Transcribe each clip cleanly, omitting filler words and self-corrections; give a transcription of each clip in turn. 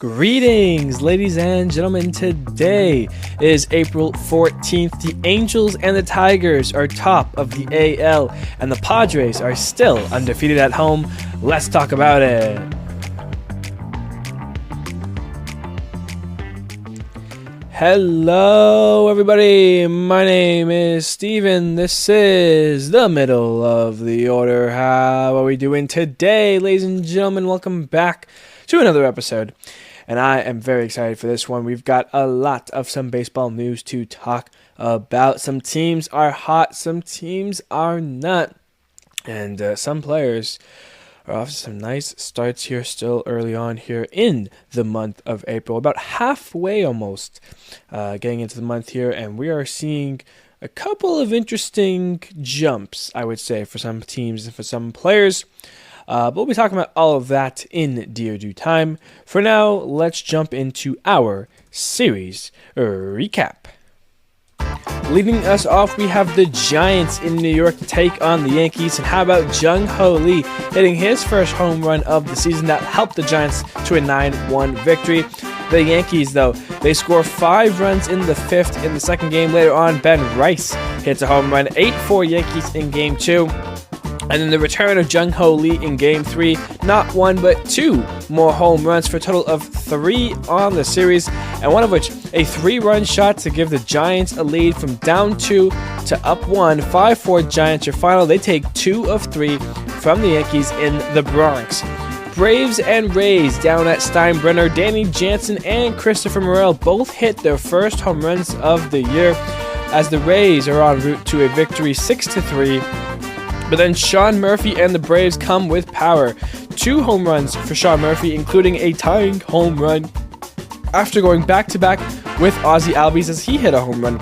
Greetings, ladies and gentlemen. Today is April 14th. The Angels and the Tigers are top of the AL, and the Padres are still undefeated at home. Let's talk about it. Hello, everybody. My name is Steven. This is the middle of the order. How are we doing today, ladies and gentlemen? Welcome back to another episode. And I am very excited for this one. We've got a lot of some baseball news to talk about. Some teams are hot, some teams are not. And some players are off to some nice starts here still early on here in the month of April. About halfway almost getting into the month here. And we are seeing a couple of interesting jumps, I would say, for some teams and for some players. But we'll be talking about all of that in dear due time. For now, let's jump into our series recap. Leading us off, we have the Giants in New York to take on the Yankees. And how about Jung-Ho Lee hitting his first home run of the season that helped the Giants to a 9-1 victory. The Yankees, though, they score 5 runs in the 5th. In the second game later on, Ben Rice hits a home run, 8-4 Yankees in Game 2. And then the return of Jung-Ho Lee in Game 3, not 1 but 2 more home runs for a total of 3 on the series, and one of which a 3-run shot to give the Giants a lead from down 2 to up 1. 5-4 Giants, your final. They take 2 of 3 from the Yankees in the Bronx. Braves and Rays down at Steinbrenner. Danny Jansen and Christopher Morel both hit their first home runs of the year as the Rays are en route to a victory 6-3. But then Sean Murphy and the Braves come with power. 2 home runs for Sean Murphy, including a tying home run after going back-to-back with Ozzie Albies as he hit a home run.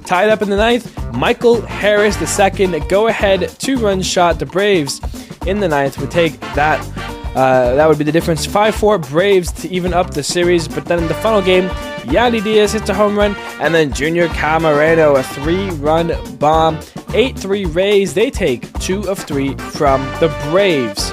Tied up in the 9th, Michael Harris II go-ahead 2-run shot. The Braves in the 9th would take that. That would be the difference. 5-4 Braves to even up the series. But then in the final game, Yandy Diaz hits a home run, and then Junior Camareno a 3-run bomb. 8-3 Rays. They take 2 of 3 from the Braves.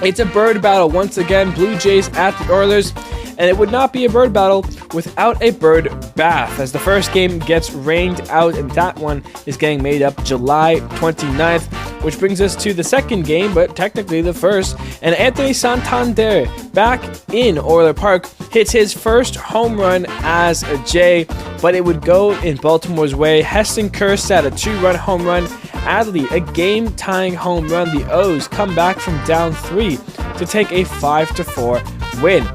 It's a bird battle once again. Blue Jays at the Oilers. And it would not be a bird battle without a bird bath, as the first game gets rained out, and that one is getting made up July 29th, which brings us to the second game, but technically the first. And Anthony Santander, back in Oiler Park, hits his first home run as a Jay, but it would go in Baltimore's way. Heston Kjerstad, a 2-run home run. Adley, a game-tying home run. The O's come back from down 3 to take a 5-4 win.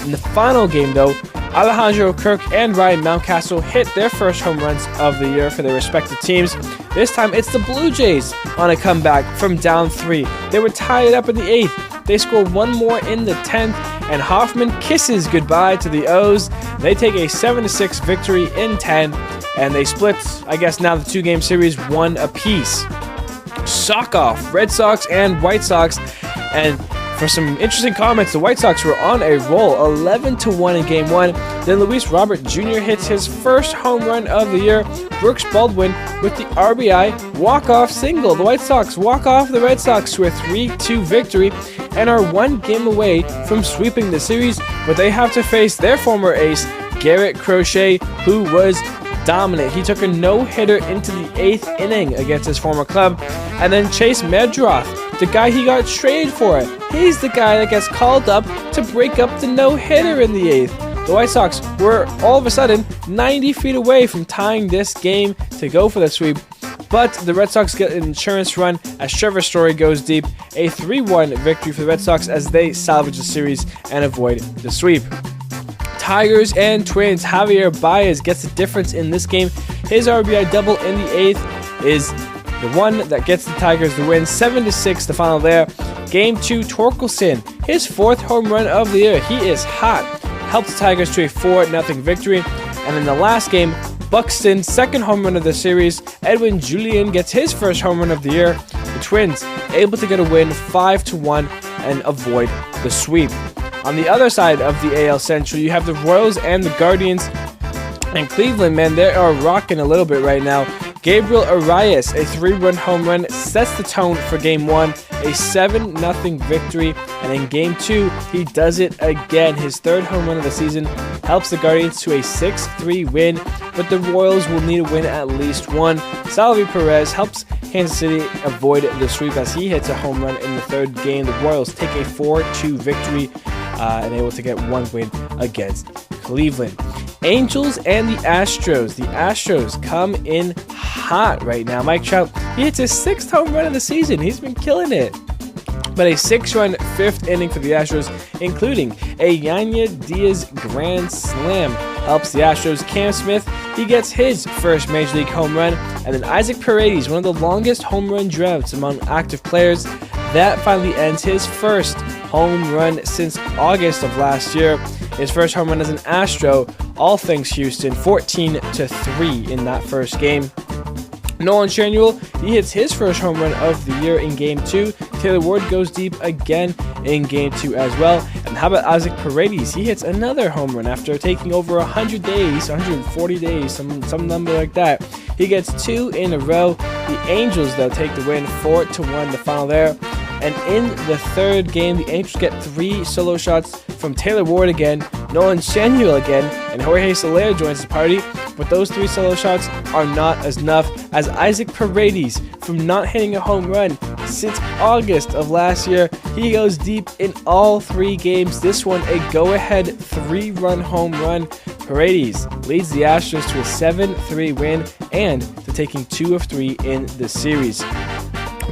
In the final game, though, Alejandro Kirk and Ryan Mountcastle hit their first home runs of the year for their respective teams. This time, it's the Blue Jays on a comeback from down 3. They were tied up in the 8th. They score 1 more in the 10th, and Hoffman kisses goodbye to the O's. They take a 7-6 victory in 10, and they split, I guess now the 2-game series 1 apiece. Sock off, Red Sox and White Sox, and for some interesting comments, the White Sox were on a roll, 11-1 in Game 1. Then Luis Robert Jr. hits his first home run of the year. Brooks Baldwin with the RBI walk-off single. The White Sox walk off the Red Sox to a 3-2 victory and are 1 game away from sweeping the series, but they have to face their former ace, Garrett Crochet, who was dominant. He took a no-hitter into the 8th inning against his former club. And then Chase Medroth, the guy he got traded for, he's the guy that gets called up to break up the no-hitter in the 8th. The White Sox were all of a sudden 90 feet away from tying this game to go for the sweep. But the Red Sox get an insurance run as Trevor Story goes deep. A 3-1 victory for the Red Sox as they salvage the series and avoid the sweep. Tigers and Twins. Javier Baez gets the difference in this game. His RBI double in the 8th is the one that gets the Tigers the win. 7-6 the final there. Game 2, Torkelson, his 4th home run of the year. He is hot. Helps the Tigers to a 4-0 victory. And in the last game, Buxton, 2nd home run of the series. Edwin Julian gets his first home run of the year. The Twins able to get a win 5-1 and avoid the sweep. On the other side of the AL Central, you have the Royals and the Guardians. And Cleveland, man, they are rocking a little bit right now. Gabriel Arias, a 3-run home run, sets the tone for Game 1, a 7-0 victory, And in Game 2, he does it again. His third home run of the season helps the Guardians to a 6-3 win, but the Royals will need to win at least one. Salvi Perez helps Kansas City avoid the sweep as he hits a home run in the third game. The Royals take a 4-2 victory and able to get one win against Cleveland. Angels and the Astros. The Astros come in hot right now. Mike Trout, he hits his 6th home run of the season. He's been killing it. But a 6-run 5th inning for the Astros, including a Yanya Diaz grand slam, helps the Astros. Cam Smith, he gets his first Major League home run. And then Isaac Paredes, one of the longest home run droughts among active players, that finally ends his first home run since August of last year. His first home run as an Astro, all things Houston, 14-3 in that first game. Nolan Schanuel, he hits his first home run of the year in Game 2. Taylor Ward goes deep again in Game 2 as well. And how about Isaac Paredes? He hits another home run after taking over 100 days, 140 days, some number like that. He gets 2 in a row. The Angels, though, take the win 4-1, the final there. And in the third game, the Angels get 3 solo shots from Taylor Ward again, Nolan Schanuel again, and Jorge Soler joins the party. But those 3 solo shots are not as enough, as Isaac Paredes, from not hitting a home run since August of last year, he goes deep in all 3 games. This one, a go-ahead 3-run home run. Paredes leads the Astros to a 7-3 win and to taking 2 of 3 in the series.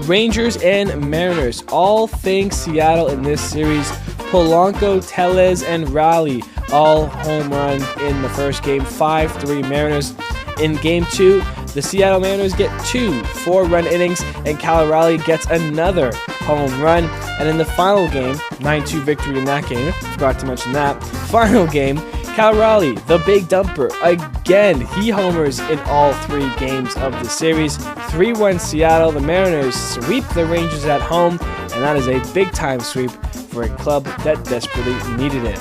Rangers and Mariners, all things Seattle in this series. Polanco, Tellez, and Raleigh all home run in the first game, 5-3 Mariners. In Game 2, the Seattle Mariners get 2 4-run innings, and Cal Raleigh gets another home run. And in the final game, 9-2 victory in that game, forgot to mention that. Final game, Cal Raleigh, the big dumper, again, he homers in all 3 games of the series. 3-1 Seattle, the Mariners sweep the Rangers at home, and that is a big-time sweep for a club that desperately needed it.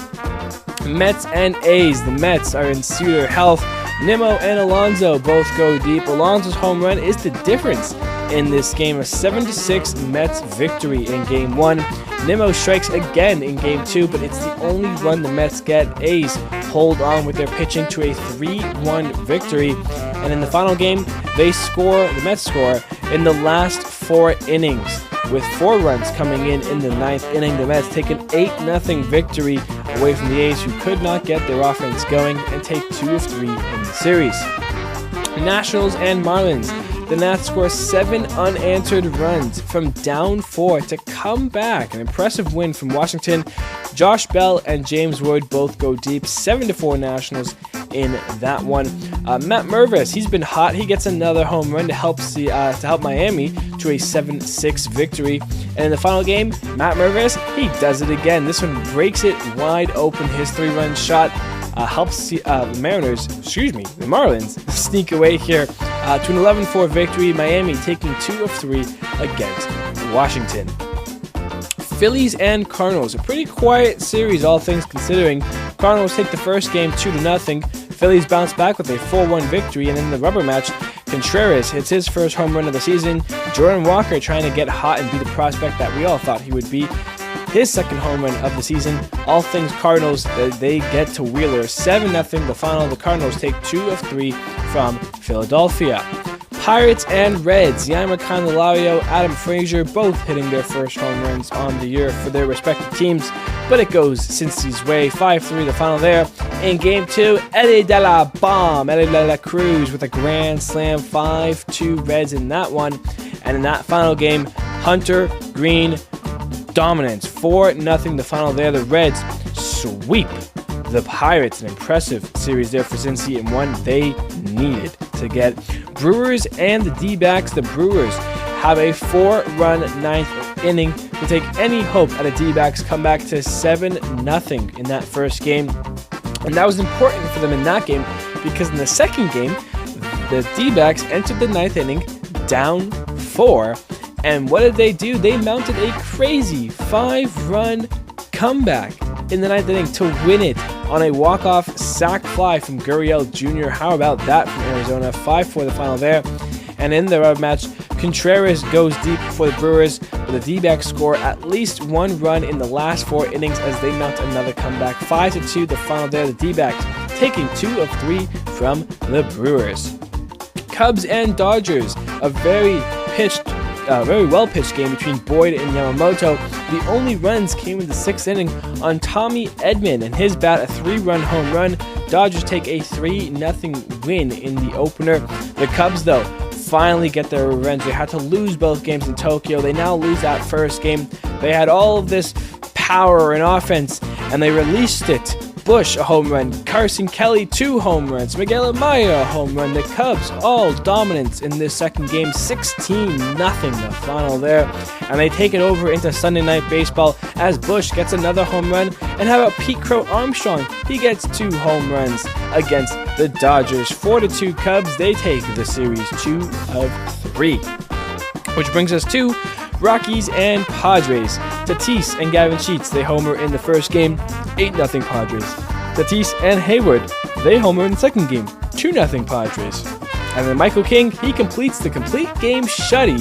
Mets and A's, the Mets are in suitor health. Nimmo and Alonso both go deep. Alonso's home run is the difference in this game, a 7-6 Mets victory in Game 1. Nimmo strikes again in Game 2, but it's the only run the Mets get. A's hold on with their pitching to a 3-1 victory. And in the final game, the Mets score in the last 4 innings. With 4 runs coming in the 9th inning, the Mets take an 8-0 victory away from the A's, who could not get their offense going, and take 2 of 3 in the series. Nationals and Marlins. The Nats score 7 unanswered runs from down 4 to come back. An impressive win from Washington. Josh Bell and James Wood both go deep, 7-4 Nationals in that one. Matt Mervis, he's been hot. He gets another home run to help Miami to a 7-6 victory. And in the final game, Matt Mervis, he does it again. This one breaks it wide open. His 3-run shot helps the Marlins sneak away here to an 11-4 victory. Miami taking 2 of 3 against Washington. Phillies and Cardinals, a pretty quiet series, all things considering. Cardinals take the first game 2-0. Phillies bounce back with a 4-1 victory, and in the rubber match, Contreras hits his first home run of the season. Jordan Walker trying to get hot and be the prospect that we all thought he would be. His second home run of the season. All things Cardinals, they get to Wheeler. 7-0 the final. The Cardinals take 2 of 3 from Philadelphia. Pirates and Reds, Yaimer Candelario, Adam Frazier, both hitting their first home runs on the year for their respective teams, but it goes Cincy's way, 5-3 the final there. In Game 2, Eddie De La Cruz with a grand slam, 5-2 Reds in that one. And in that final game, Hunter Green dominance, 4-0 the final there. The Reds sweep the Pirates, an impressive series there for Cincy, and one they needed to get. Brewers and the D-backs. The Brewers have a 4-run 9th inning to take any hope at a D-backs comeback to 7-0 in that first game. And that was important for them in that game because in the second game, the D-backs entered the 9th inning down 4. And what did they do? They mounted a crazy 5-run comeback in the 9th inning to win it on a walk-off sac fly from Gurriel Jr. How about that from Arizona? 5-4 the final there. And in the rubber match, Contreras goes deep for the Brewers, but the D-backs score at least one run in the last 4 innings as they mount another comeback. 5-2 the final there. The D-backs taking 2 of 3 from the Brewers. Cubs and Dodgers, a very well pitched game between Boyd and Yamamoto. The only runs came in the 6th inning on Tommy Edman and his bat, a 3-run home run. Dodgers take a 3-0 win in the opener. The Cubs, though, finally get their revenge. They had to lose both games in Tokyo. They now lose that first game. They had all of this power and offense, and they released it. Bush, a home run. Carson Kelly, 2 home runs. Miguel Amaya, a home run. The Cubs, all dominance in this second game. 16-0 the final there. And they take it over into Sunday Night Baseball as Bush gets another home run. And how about Pete Crow Armstrong? He gets 2 home runs against the Dodgers. 4-2 Cubs. They take the series 2 of 3. Which brings us to Rockies and Padres. Tatis and Gavin Sheets, they homer in the first game, 8-0 Padres. Tatis and Hayward, they homer in the second game, 2-0 Padres. And then Michael King, he completes the complete game shutty.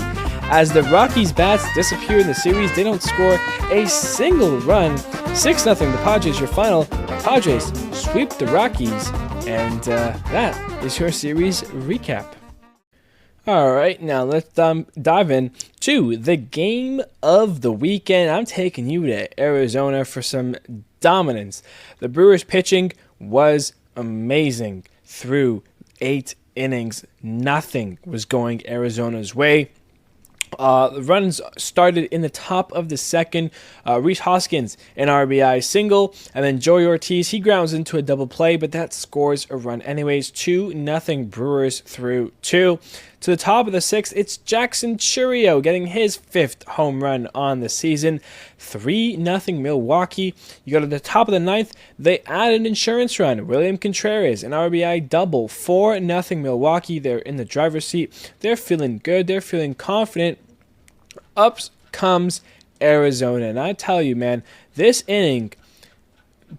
As the Rockies bats disappear in the series, they don't score a single run. 6-0 the Padres, your final. The Padres sweep the Rockies, and that is your series recap. All right, now let's dive in to the game of the weekend. I'm taking you to Arizona for some dominance. The Brewers pitching was amazing through 8 innings. Nothing was going Arizona's way. The runs started in the top of the second. Rhys Hoskins, an RBI single, and then Joey Ortiz, he grounds into a double play, but that scores a run anyways. 2-0 Brewers through 2. To the top of the 6th, it's Jackson Chourio getting his 5th home run on the season. 3-0 Milwaukee. You go to the top of the 9th, they add an insurance run. William Contreras, an RBI double. 4-0 Milwaukee. They're in the driver's seat. They're feeling good. They're feeling confident. Up comes Arizona. And I tell you, man, this inning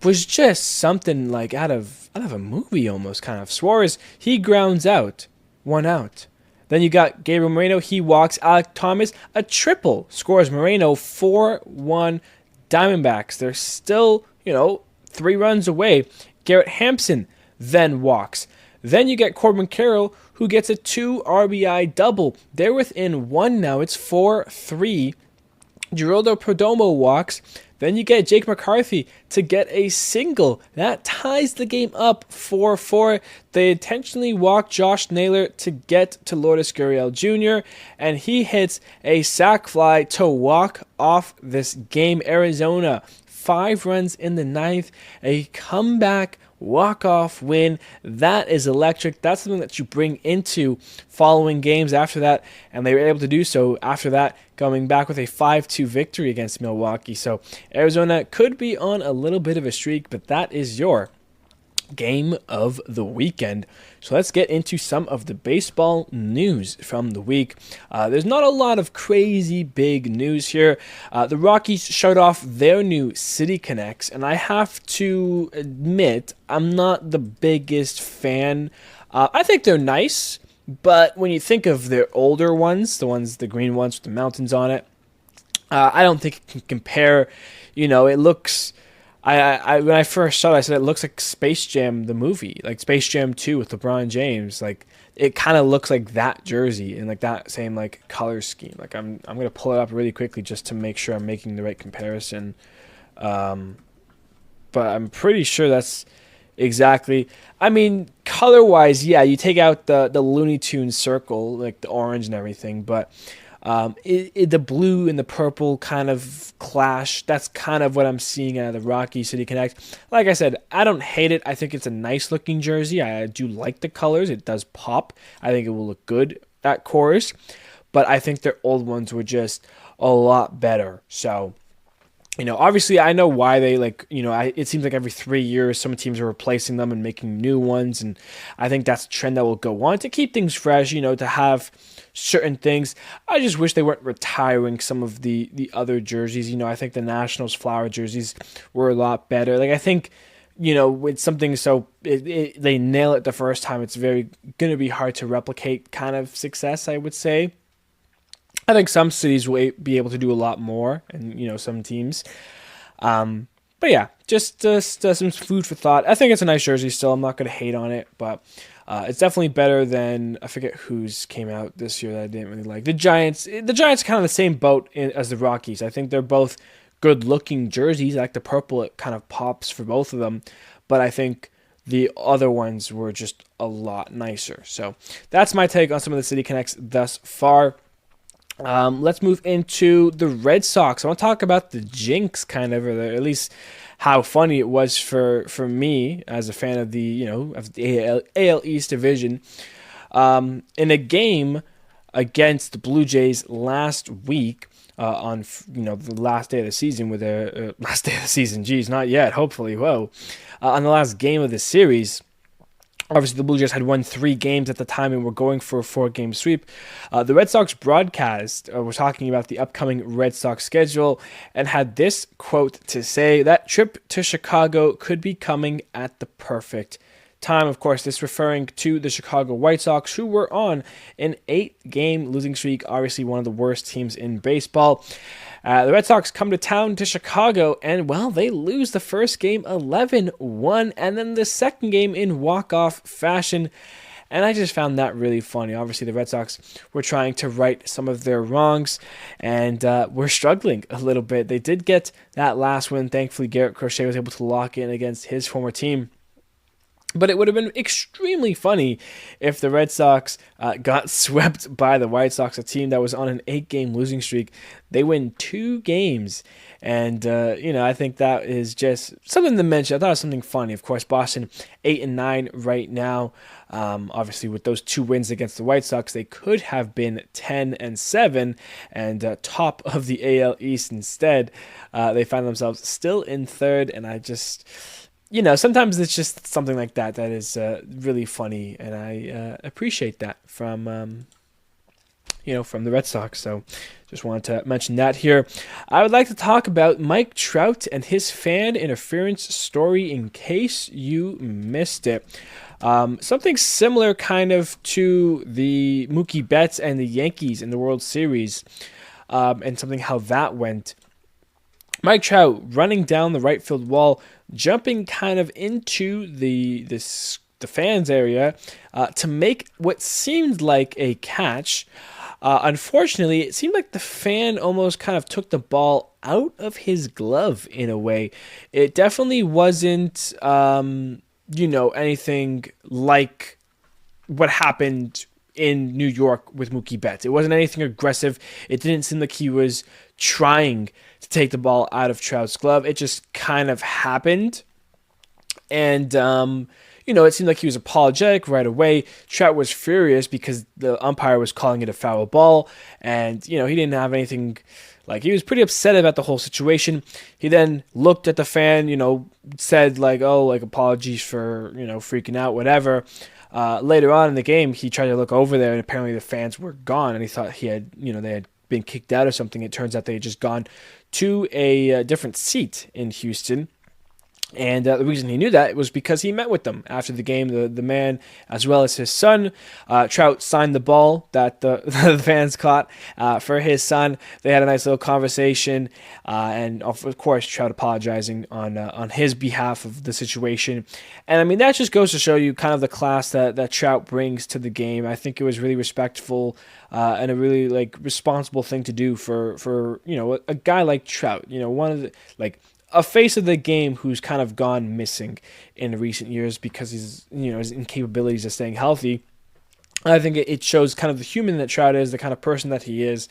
was just something like out of a movie almost, kind of. Suarez, he grounds out. 1 out. Then you got Gabriel Moreno. He walks. Alek Thomas, a triple, scores Moreno. 4-1 Diamondbacks. They're still, 3 runs away. Garrett Hampson then walks. Then you get Corbin Carroll, who gets a 2 RBI double. They're within 1 now. It's 4-3. Geraldo Perdomo walks. Then you get Jake McCarthy to get a single. That ties the game up 4-4. They intentionally walk Josh Naylor to get to Lourdes Gurriel Jr., and he hits a sac fly to walk off this game. Arizona, 5 runs in the 9th, a comeback walk-off win. That is electric. That's something that you bring into following games after that, and they were able to do so after that, coming back with a 5-2 victory against Milwaukee. So Arizona could be on a little bit of a streak, but that is your game of the weekend. So let's get into some of the baseball news from the week. There's not a lot of crazy big news here. The Rockies showed off their new City Connects, and I have to admit, I'm not the biggest fan. I think they're nice, but when you think of their older ones, the green ones with the mountains on it, I don't think it can compare. It looks... I when I first saw it, I said it looks like Space Jam the movie, like Space Jam 2 with LeBron James. Like it kind of looks like that jersey and like that same like color scheme. Like I'm gonna pull it up really quickly just to make sure I'm making the right comparison. But I'm pretty sure that's exactly. I mean, color wise, yeah, you take out the Looney Tunes circle, like the orange and everything, but. The blue and the purple kind of clash. That's kind of what I'm seeing out of the Rocky City Connect. Like I said, I don't hate it. I think it's a nice looking jersey. I do like the colors. It does pop. I think it will look good at Coors. But I think their old ones were just a lot better. So, obviously I know why they it seems like every 3 years some teams are replacing them and making new ones. And I think that's a trend that will go on to keep things fresh, to have certain things. I just wish they weren't retiring some of the other jerseys. I think the Nationals flower jerseys were a lot better. Like I think, with something so they nail it the first time, it's very going to be hard to replicate kind of success, I would say. I think some cities will be able to do a lot more, and some teams. But yeah, just some food for thought. I think it's a nice jersey still. I'm not going to hate on it, but it's definitely better than, I forget whose came out this year that I didn't really like. The Giants. The Giants are kind of the same boat as the Rockies. I think they're both good looking jerseys. I like the purple. It kind of pops for both of them, but I think the other ones were just a lot nicer. So that's my take on some of the City Connects thus far. Let's move into the Red Sox. I want to talk about the jinx, kind of, or at least how funny it was for me as a fan of the of the AL East division. In a game against the Blue Jays last week, on the last day of the season, with the last day of the season. Geez, not yet. Hopefully, whoa. On the last game of the series. Obviously, the Blue Jays had won 3 games at the time and were going for a 4-game sweep. The Red Sox broadcast was talking about the upcoming Red Sox schedule and had this quote to say: "That trip to Chicago could be coming at the perfect time." Of course, this referring to the Chicago White Sox, who were on an 8-game losing streak, obviously one of the worst teams in baseball. The Red Sox come to town to Chicago, and, well, they lose the first game 11-1, and then the second game in walk-off fashion. And I just found that really funny. Obviously, the Red Sox were trying to right some of their wrongs, and were struggling a little bit. They did get that last win. Thankfully, Garrett Crochet was able to lock in against his former team. But it would have been extremely funny if the Red Sox got swept by the White Sox, a team that was on an 8-game losing streak. They win 2 games, and I think that is just something to mention. I thought it was something funny. Of course, Boston 8-9 right now. Obviously, with those 2 wins against the White Sox, they could have been 10-7 and top of the AL East instead. They find themselves still in third, and I just... sometimes it's just something like that is really funny, and I appreciate that from the Red Sox. So just wanted to mention that here. I would like to talk about Mike Trout and his fan interference story in case you missed it. Something similar kind of to the Mookie Betts and the Yankees in the World Series, and something how that went. Mike Trout running down the right field wall, jumping kind of into the fans area to make what seemed like a catch. Unfortunately, it seemed like the fan almost kind of took the ball out of his glove in a way. It definitely wasn't, anything like what happened in New York with Mookie Betts. It wasn't anything aggressive. It didn't seem like he was trying to take the ball out of Trout's glove. It just kind of happened. And, it seemed like he was apologetic right away. Trout was furious because the umpire was calling it a foul ball. And, he didn't have anything, he was pretty upset about the whole situation. He then looked at the fan, said apologies for, freaking out, whatever. Later on in the game, he tried to look over there, and apparently the fans were gone, and he thought they had been kicked out or something. It turns out they had just gone to a different seat in Houston. And the reason he knew that was because he met with them after the game. The man, as well as his son, Trout signed the ball that the fans caught for his son. They had a nice little conversation, and of course, Trout apologizing on his behalf of the situation. And I mean, that just goes to show you kind of the class that Trout brings to the game. I think it was really respectful and a really responsible thing to do for a guy like Trout. One of the a face of the game who's kind of gone missing in recent years because his incapabilities of staying healthy. I think it shows kind of the human that Trout is, the kind of person that he is,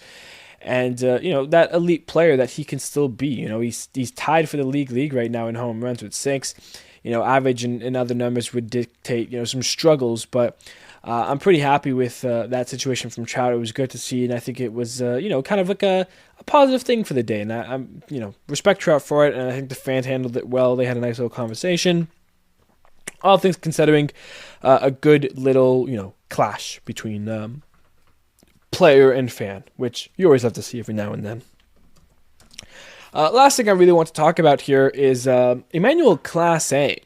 and that elite player that he can still be. He's tied for the league right now in home runs with 6. Average and other numbers would dictate some struggles, but I'm pretty happy with that situation from Trout. It was good to see, and I think it was kind of like a positive thing for the day. And I'm respect Trout for it, and I think the fans handled it well. They had a nice little conversation. All things considering, a good little clash between player and fan, which you always have to see every now and then. Last thing I really want to talk about here is Emmanuel Clase,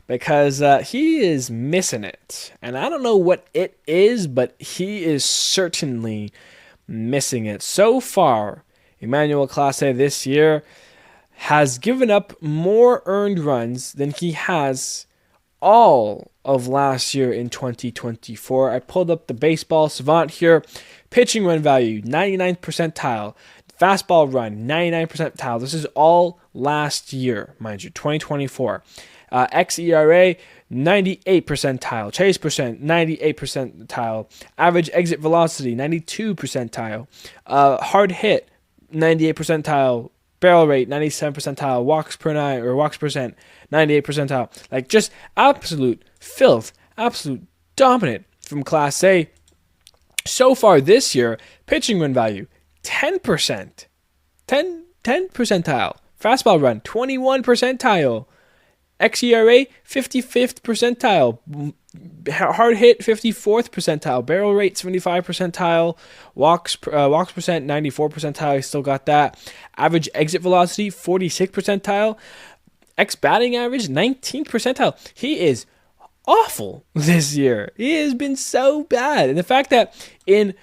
because he is missing it. And I don't know what it is, but he is certainly Missing It. So far, Emmanuel Clase this year has given up more earned runs than he has all of last year in 2024. I pulled up the baseball savant here. Pitching run value, 99th percentile. Fastball run, 99th percentile. This is all last year, mind you, 2024. xERA, 98th percentile. Chase percent, 98th percentile. Average exit velocity, 92 percentile. Hard hit, 98th percentile. Barrel rate, 97th percentile. Walks per nine or walks percent, 98th percentile. Like just absolute filth, absolute dominant from Clase. So far this year, pitching run value, 10%. 10 percentile. Fastball run, 21 percentile. xERA, 55th percentile. Hard hit, 54th percentile. Barrel rate, 75 percentile. Walks percent, 94 percentile. I still got that. Average exit velocity, 46th percentile. Batting average, 19th percentile. He is awful this year. He has been so bad. And the fact that in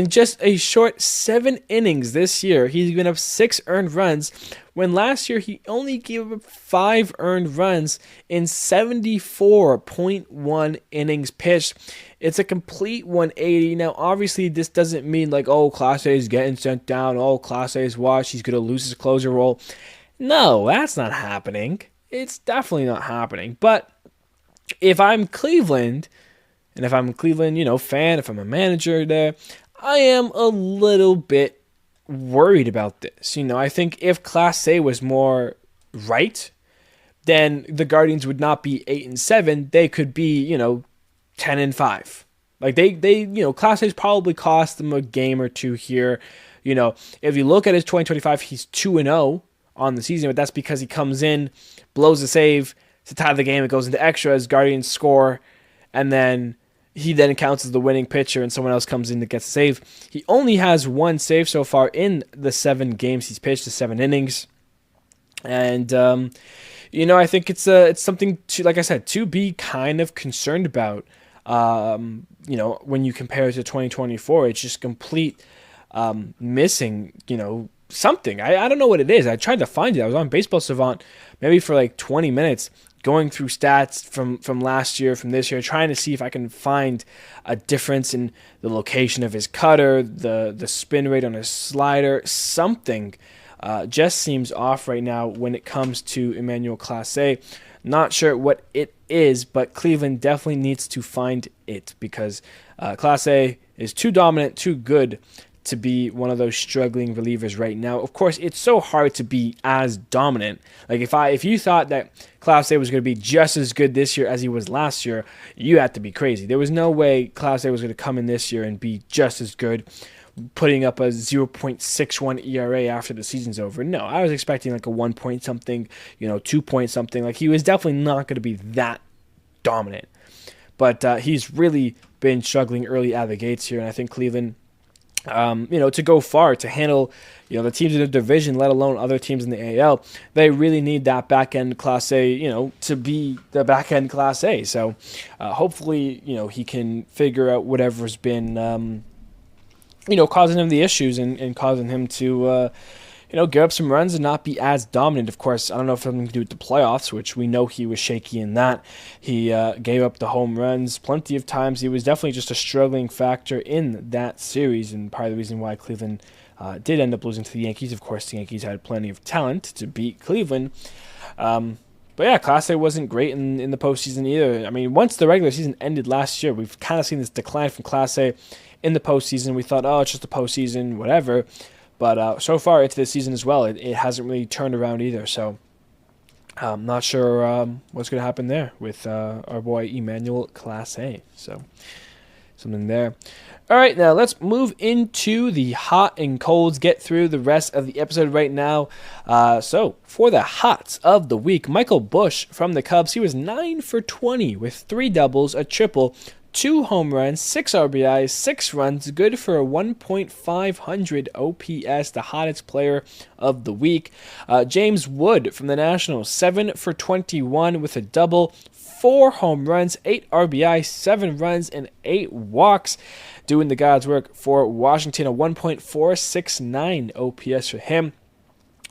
just a short 7 innings this year, he's given up 6 earned runs, when last year he only gave up 5 earned runs in 74.1 innings pitched. It's a complete 180. Now, obviously, this doesn't mean like, oh, Clase is getting sent down. Oh, Clase is washed. He's going to lose his closer role. No, that's not happening. It's definitely not happening. But if I'm Cleveland, and if I'm a Cleveland, fan, if I'm a manager there, I am a little bit worried about this. I think if Clase was more right, then the Guardians would not be 8-7. They could be, 10-5. Like they Clase's probably cost them a game or two here. If you look at his 2025, he's 2-0 on the season, but that's because he comes in, blows a save to tie the game. It goes into extras, Guardians score, and then he then counts as the winning pitcher and someone else comes in that gets a save. He only has 1 save so far in the 7 games he's pitched, the 7 innings. And, I think it's something to, like I said, to be kind of concerned about. When you compare it to 2024, it's just complete missing, something. I don't know what it is. I tried to find it. I was on Baseball Savant maybe for like 20 minutes going through stats from last year, from this year, trying to see if I can find a difference in the location of his cutter, the spin rate on his slider. Something just seems off right now when it comes to Emmanuel Clase. Not sure what it is, but Cleveland definitely needs to find it because Clase is too dominant, too good to be one of those struggling relievers right now. Of course, it's so hard to be as dominant. Like if you thought that Clase was going to be just as good this year as he was last year, you had to be crazy. There was no way Clase was going to come in this year and be just as good, putting up a 0.61 ERA after the season's over. No, I was expecting like a 1 point something, 2 point something. Like he was definitely not going to be that dominant. But he's really been struggling early out of the gates here, and I think Cleveland, to go far, to handle, the teams in the division, let alone other teams in the AL, they really need that back-end Clase, to be the back-end Clase. So hopefully, he can figure out whatever's been, causing him the issues and causing him to, give up some runs and not be as dominant. Of course, I don't know if something to do with the playoffs, which we know he was shaky in that. He gave up the home runs plenty of times. He was definitely just a struggling factor in that series, and part of the reason why Cleveland did end up losing to the Yankees. Of course, the Yankees had plenty of talent to beat Cleveland. But yeah, Clase wasn't great in the postseason either. I mean, once the regular season ended last year, we've kind of seen this decline from Clase in the postseason. We thought, oh, it's just a postseason, whatever. But so far into this season as well, it hasn't really turned around either. So I'm not sure what's going to happen there with our boy Emmanuel Clase. So something there. All right, now let's move into the hot and colds. Get through the rest of the episode right now. So for the hots of the week, Michael Busch from the Cubs. He was 9 for 20 with 3 doubles, a triple, 2 home runs, 6 RBIs, 6 runs, good for a 1.500 OPS, the hottest player of the week. James Wood from the Nationals, 7 for 21 with a double, 4 home runs, 8 RBI, 7 runs, and 8 walks. Doing the God's work for Washington, a 1.469 OPS for him.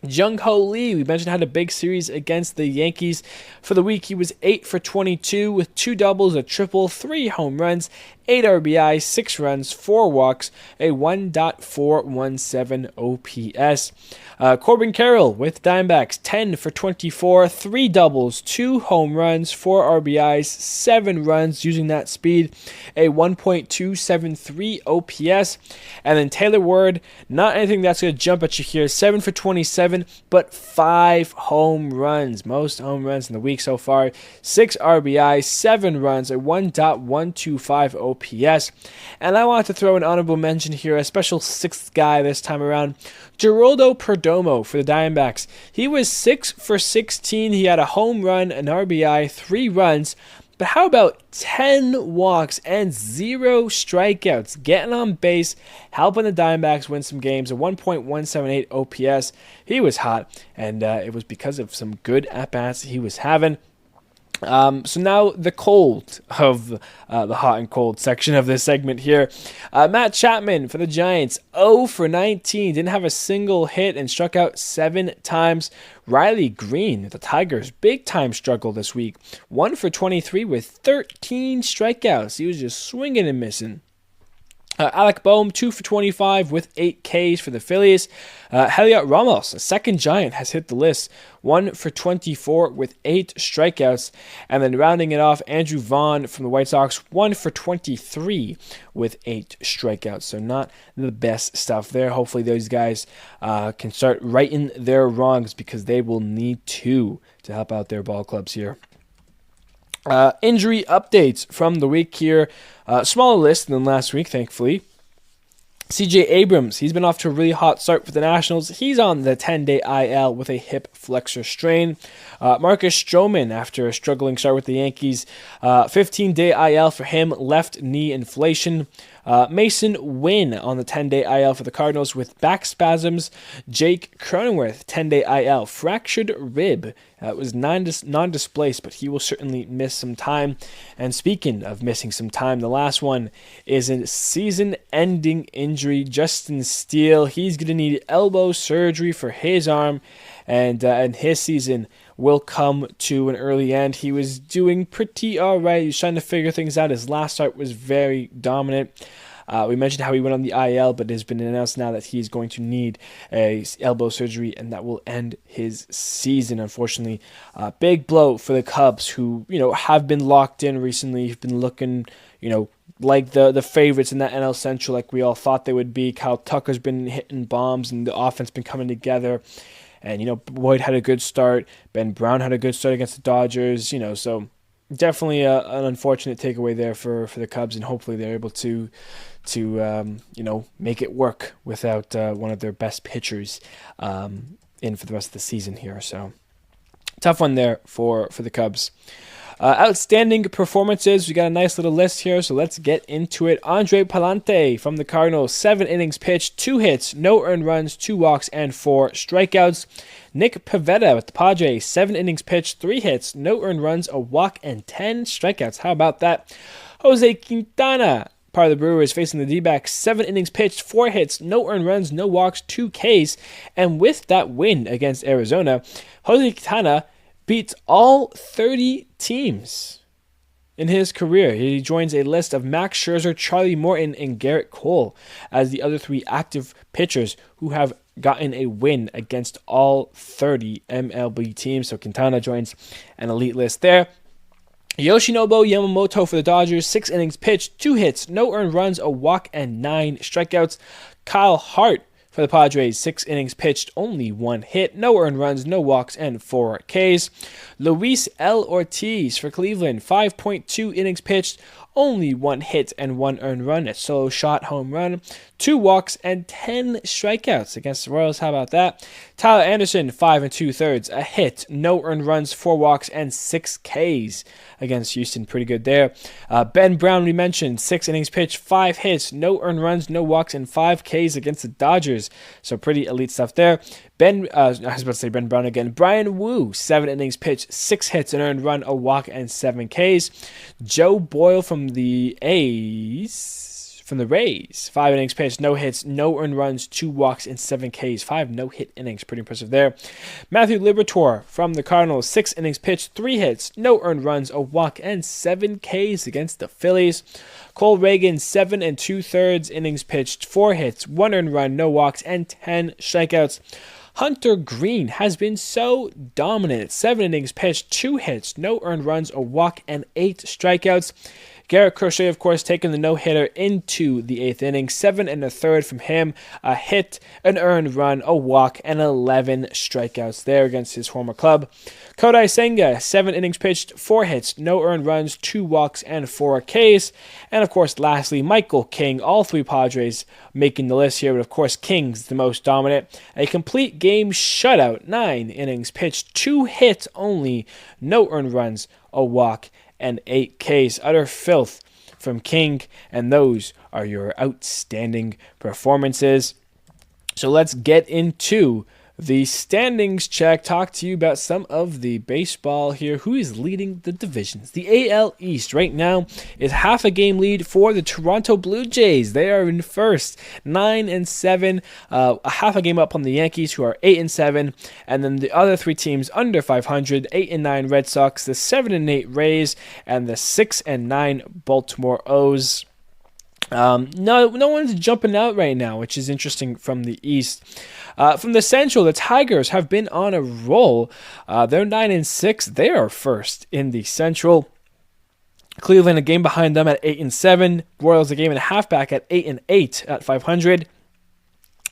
Jung-Ho Lee, we mentioned, had a big series against the Yankees. For the week, he was 8 for 22 with 2 doubles, a triple, 3 home runs, 8 RBI, 6 runs, 4 walks, a 1.417 OPS. Corbin Carroll with Diamondbacks, 10 for 24, 3 doubles, 2 home runs, 4 RBIs, 7 runs using that speed, a 1.273 OPS. And then Taylor Ward, not anything that's going to jump at you here, 7 for 27, but 5 home runs, most home runs in the week so far, 6 RBIs, 7 runs, a 1.125 OPS. And I want to throw an honorable mention here, a special 6th guy this time around, Geraldo Perdomo for the Diamondbacks. He was 6 for 16. He had a home run, an RBI, 3 runs. But how about 10 walks and 0 strikeouts? Getting on base, helping the Diamondbacks win some games, a 1.178 OPS. He was hot, and it was because of some good at-bats he was having. So now the cold of the hot and cold section of this segment here. Matt Chapman for the Giants, 0 for 19. Didn't have a single hit and struck out 7 times. Riley Green, the Tigers, big time struggle this week. 1 for 23 with 13 strikeouts. He was just swinging and missing. Alec Boehm, 2 for 25 with 8 Ks for the Phillies. Heliot Ramos, a second Giant, has hit the list. 1 for 24 with 8 strikeouts. And then rounding it off, Andrew Vaughn from the White Sox, 1 for 23 with 8 strikeouts. So not the best stuff there. Hopefully those guys can start righting their wrongs, because they will need to help out their ball clubs here. Injury updates from the week here. Smaller list than last week, thankfully. CJ Abrams, he's been off to a really hot start with the Nationals. He's on the 10-day IL with a hip flexor strain. Marcus Stroman, after a struggling start with the Yankees, 15-day IL for him, left knee inflation. Mason Wynn on the 10-day IL for the Cardinals with back spasms. Jake Cronenworth, 10-day IL, fractured rib. It was non-displaced, but he will certainly miss some time. And speaking of missing some time, the last one is a season-ending injury. Justin Steele, he's going to need elbow surgery for his arm, and his season will come to an early end. He was doing pretty all right. He was trying to figure things out. His last start was very dominant. We mentioned how he went on the IL, but it has been announced now that he's going to need a elbow surgery, and that will end his season, unfortunately. Big blow for the Cubs, who have been locked in recently. Have been looking, like the favorites in that NL Central, like we all thought they would be. Kyle Tucker's been hitting bombs, and the offense been coming together. And Boyd had a good start. Ben Brown had a good start against the Dodgers. So definitely an unfortunate takeaway there for the Cubs, and hopefully they're able to make it work without one of their best pitchers in for the rest of the season here. So tough one there for the Cubs. Outstanding performances. We got a nice little list here, so let's get into it. Andre Palante from the Cardinals, 7 innings pitched, 2 hits, no earned runs, 2 walks, and 4 strikeouts. Nick Pivetta with the Padres, 7 innings pitched, 3 hits, no earned runs, a walk, and 10 strikeouts. How about that? Jose Quintana, part of the Brewers, facing the D-backs, 7 innings pitched, 4 hits, no earned runs, no walks, 2 Ks. And with that win against Arizona, Jose Quintana beats all 30 teams in his career. He joins a list of Max Scherzer, Charlie Morton, and Garrett Cole as the other 3 active pitchers who have gotten a win against all 30 MLB teams. So Quintana joins an elite list there. Yoshinobu Yamamoto for the Dodgers, 6 innings pitched, 2 hits, no earned runs, a walk, and 9 strikeouts. Kyle Hart For the Padres, 6 innings pitched, only 1 hit, no earned runs, no walks, and 4 Ks. Luis L. Ortiz for Cleveland, 5.2 innings pitched, only 1 hit and 1 earned run, a solo shot home run, 2 walks, and 10 strikeouts against the Royals. How about that? Tyler Anderson, 5 2/3, a hit, no earned runs, 4 walks, and 6 Ks against Houston. Pretty good there. Ben Brown, we mentioned, 6 innings pitched, 5 hits, no earned runs, no walks, and 5 Ks against the Dodgers. So pretty elite stuff there. I was about to say Ben Brown again. Brian Wu, 7 innings pitched, 6 hits, an earned run, a walk, and 7 Ks. Joe Boyle from the Rays, 5 innings pitched, no hits, no earned runs, 2 walks, and 7 Ks. 5 no-hit innings, pretty impressive there. Matthew Liberatore from the Cardinals, 6 innings pitched, 3 hits, no earned runs, a walk, and 7 Ks against the Phillies. Cole Reagan, 7 2/3 innings pitched, 4 hits, 1 earned run, no walks, and 10 strikeouts. Hunter Green has been so dominant. 7 innings pitched, 2 hits, no earned runs, a walk, and 8 strikeouts. Garrett Crochet, of course, taking the no-hitter into the 8th inning. 7 1/3 from him, a hit, an earned run, a walk, and 11 strikeouts there against his former club. Kodai Senga, 7 innings pitched, 4 hits, no earned runs, 2 walks, and 4 Ks. And, of course, lastly, Michael King, all 3 Padres making the list here, but, of course, King's the most dominant. A complete game shutout, 9 innings pitched, 2 hits only, no earned runs, a walk, and 8 Ks. Utter filth from King, and those are your outstanding performances. So let's get into the standings check. Talk to you about some of the baseball here. Who is leading the divisions? The AL East right now is half a game lead for the Toronto Blue Jays. They are in first, 9-7, a half a game up on the Yankees, who are 8-7, and then the other 3 teams under 500, 8-9 Red Sox, the 7-8 Rays, and the 6-9 Baltimore O's. No one's jumping out right now, which is interesting from the East. From the Central, the Tigers have been on a roll. They're 9-6. They are first in the Central. Cleveland a game behind them at 8-7. Royals a game and a half back at 8-8 at 500.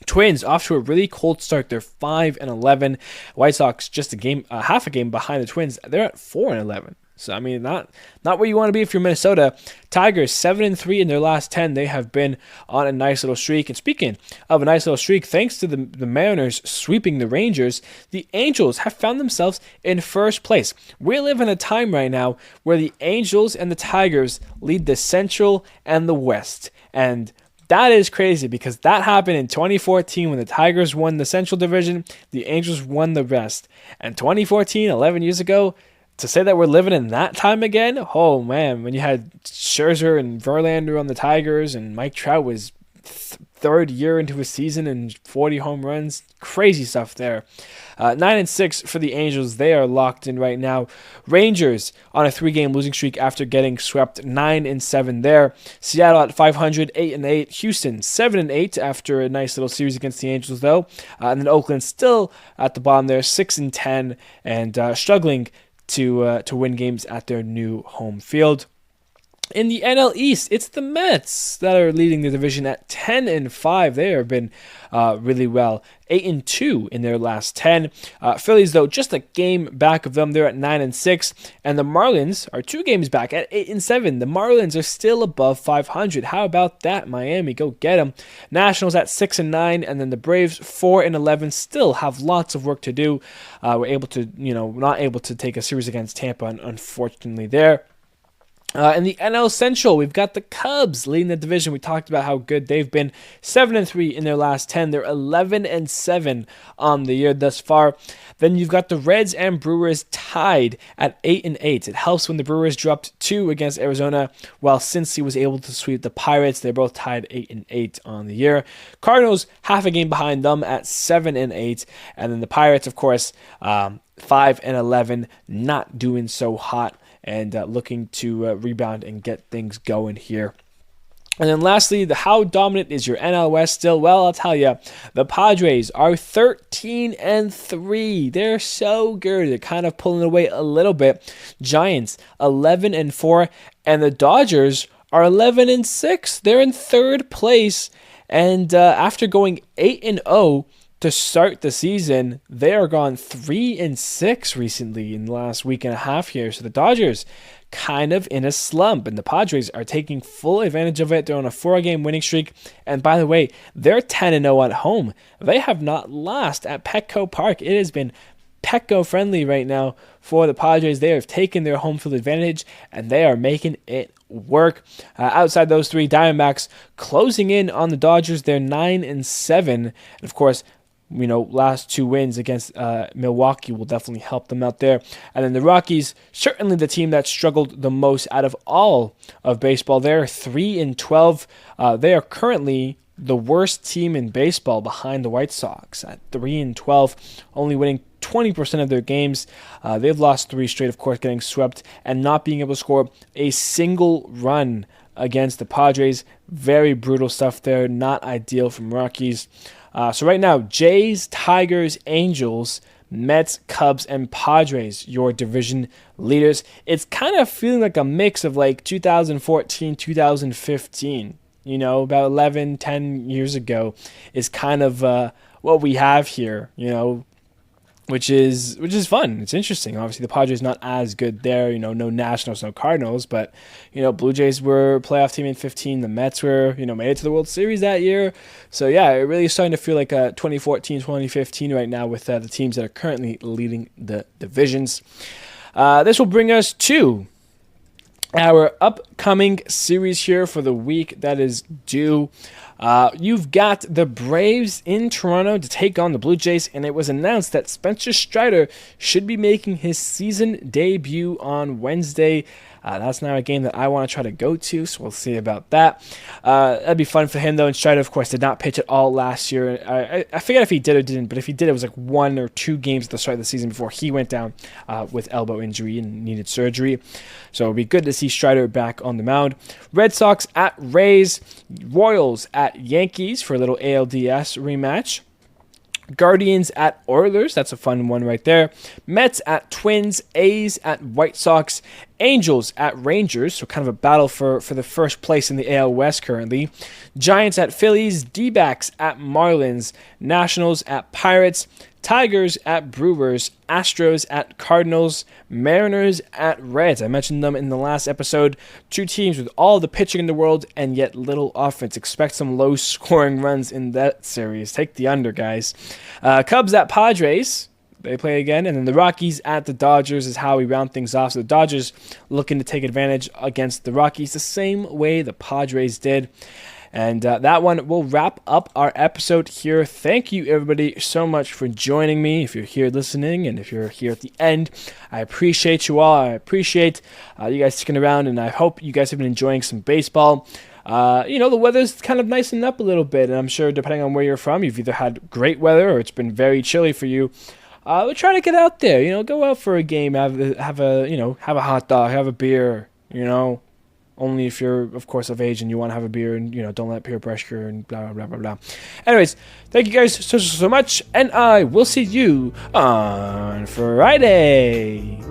Twins off to a really cold start. They're 5-11. White Sox just half a game behind the Twins. They're at 4-11. So, I mean, not where you want to be if you're Minnesota. Tigers, 7-3 in their last 10. They have been on a nice little streak. And speaking of a nice little streak, thanks to the Mariners sweeping the Rangers, the Angels have found themselves in first place. We live in a time right now where the Angels and the Tigers lead the Central and the West. And that is crazy because that happened in 2014 when the Tigers won the Central Division, the Angels won the rest. And 2014, 11 years ago, to say that we're living in that time again, oh man, when you had Scherzer and Verlander on the Tigers and Mike Trout was third year into his season and 40 home runs, crazy stuff there. 9-6 for the Angels, they are locked in right now. Rangers on a 3-game losing streak after getting swept, 9-7 there. Seattle at 500, 8-8. Houston 7-8 after a nice little series against the Angels though. And then Oakland still at the bottom there, 6-10 and struggling to win games at their new home field. In the NL East, it's the Mets that are leading the division at 10-5. They have been really well, 8-2 in their last 10. Phillies, though, just a game back of them. They're at 9-6. And the Marlins are 2 games back at 8-7. The Marlins are still above 500. How about that, Miami? Go get them. Nationals at 6-9. And then the Braves, 4-11. Still have lots of work to do. We're able to, not able to take a series against Tampa, unfortunately, there. In the NL Central, we've got the Cubs leading the division. We talked about how good they've been. 7-3 in their last 10. They're 11-7 on the year thus far. Then you've got the Reds and Brewers tied at 8-8. It helps when the Brewers dropped 2 against Arizona, while Cincy was able to sweep the Pirates. They're both tied 8-8 on the year. Cardinals half a game behind them at 7-8. And then the Pirates, of course, 5-11, not doing so hot. And looking to rebound and get things going here. And then lastly, how dominant is your NL West still? Well, I'll tell you, the Padres are 13-3. They're so good. They're kind of pulling away a little bit. Giants, 11-4. And the Dodgers are 11-6. They're in third place. And after going 8-0 to start the season, they are gone 3-6 recently in the last week and a half here. So the Dodgers kind of in a slump, and the Padres are taking full advantage of it. They're on a 4-game winning streak, and by the way, they're 10-0 at home. They have not lost at Petco Park. It has been Petco friendly right now for the Padres. They have taken their home field advantage, and they are making it work. Outside those three, Diamondbacks closing in on the Dodgers. They're 9-7, and of course, last two wins against Milwaukee will definitely help them out there. And then the Rockies, certainly the team that struggled the most out of all of baseball. They're 3-12. They are currently the worst team in baseball behind the White Sox at 3-12, only winning 20% of their games. They've lost 3 straight, of course, getting swept and not being able to score a single run against the Padres. Very brutal stuff there. Not ideal from Rockies. So right now, Jays, Tigers, Angels, Mets, Cubs, and Padres, your division leaders. It's kind of feeling like a mix of like 2014, 2015. About 11, 10 years ago is kind of what we have here, which is fun. It's interesting. Obviously, the Padres not as good there. No Nationals, no Cardinals, but Blue Jays were a playoff team in 15. The Mets were made it to the World Series that year. So yeah, it really is starting to feel like 2014, 2015 right now with the teams that are currently leading the divisions. This will bring us to our upcoming series here for the week that is due. You've got the Braves in Toronto to take on the Blue Jays, and it was announced that Spencer Strider should be making his season debut on Wednesday. That's not a game that I want to try to go to, so we'll see about that. That'd be fun for him, though. And Strider, of course, did not pitch at all last year. I forget if he did or didn't, but if he did, it was like 1 or 2 games at the start of the season before he went down with elbow injury and needed surgery. So it'd be good to see Strider back on the mound. Red Sox at Rays, Royals at Yankees for a little ALDS rematch. Guardians at Oilers, that's a fun one right there. Mets at Twins, A's at White Sox, Angels at Rangers, so kind of a battle for the first place in the AL West currently. Giants at Phillies, D-backs at Marlins, Nationals at Pirates, Tigers at Brewers, Astros at Cardinals, Mariners at Reds. I mentioned them in the last episode. 2 teams with all the pitching in the world and yet little offense. Expect some low-scoring runs in that series. Take the under, guys. Cubs at Padres. They play again. And then the Rockies at the Dodgers is how we round things off. So the Dodgers looking to take advantage against the Rockies the same way the Padres did. And that one will wrap up our episode here. Thank you, everybody, so much for joining me. If you're here listening and if you're here at the end, I appreciate you all. I appreciate you guys sticking around, and I hope you guys have been enjoying some baseball. The weather's kind of nicing up a little bit, and I'm sure depending on where you're from, you've either had great weather or it's been very chilly for you. We're trying to get out there, go out for a game, have a hot dog, have a beer, Only if you're, of course, of age and you want to have a beer and, don't let peer pressure and blah, blah, blah, blah. Anyways, thank you guys so much, and I will see you on Friday.